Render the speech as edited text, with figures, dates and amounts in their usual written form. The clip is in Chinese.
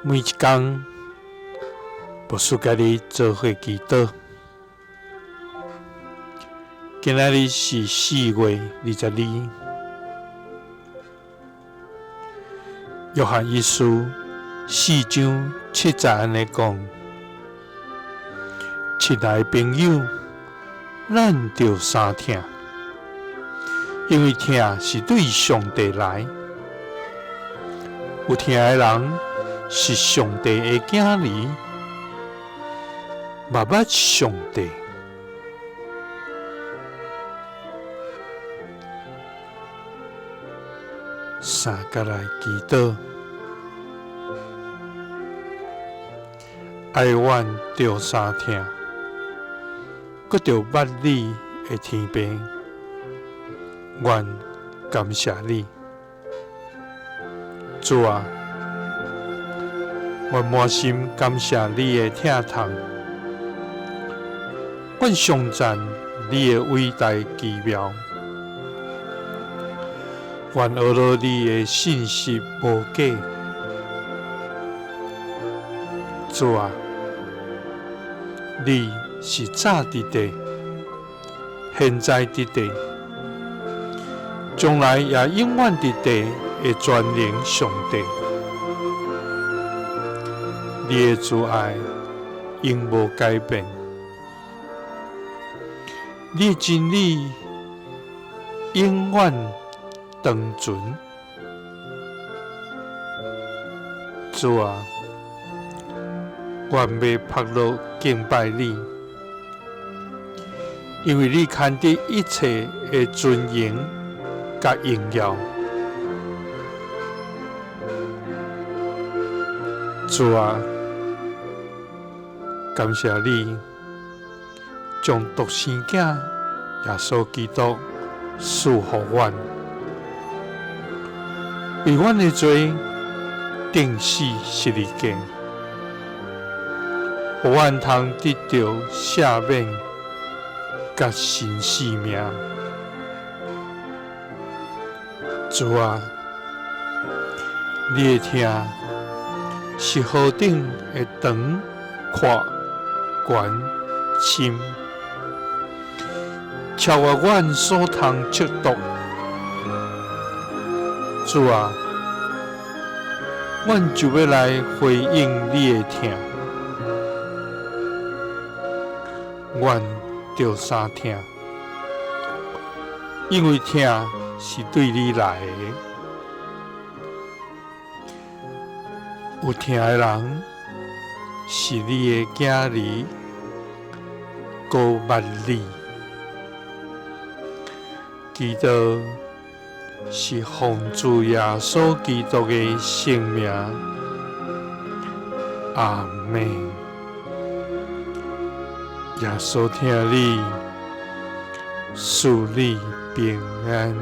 每一天，牧师甲你做伙祈祷。今仔日是4月22，约翰一书4章7节安尼讲：亲爱的朋友，咱着三听，因为听是对上帝来，有听的人是上帝的囝儿，捌捌上帝。三甲来祈祷，爱阮着三听，搁着捌你的天父，阮感谢你，主啊！阮满心感谢你的疼痛，阮颂赞你的伟大奇妙，阮学了你的信息无假。主啊，你是早伫地，现在伫地，将来也永远伫地的全能上帝。你的慈爱永无改变，你的真理永远长存。主啊，愿要拍落敬拜你，因为你牵得一切的尊荣甲荣耀。主啊，感谢你将独生子耶稣基督赐予阮，为阮的罪钉死十字架，互阮通得到赦免甲新生命。主啊，你的听是河顶的长、阔、悬、深，超越阮所通测度。主啊，阮就要来回应你的听，阮着三听，因为听是对你来的。有听的人是你的囝儿，高捌你。基督是奉主耶稣基督的圣名，阿们。耶稣听你，赐你平安。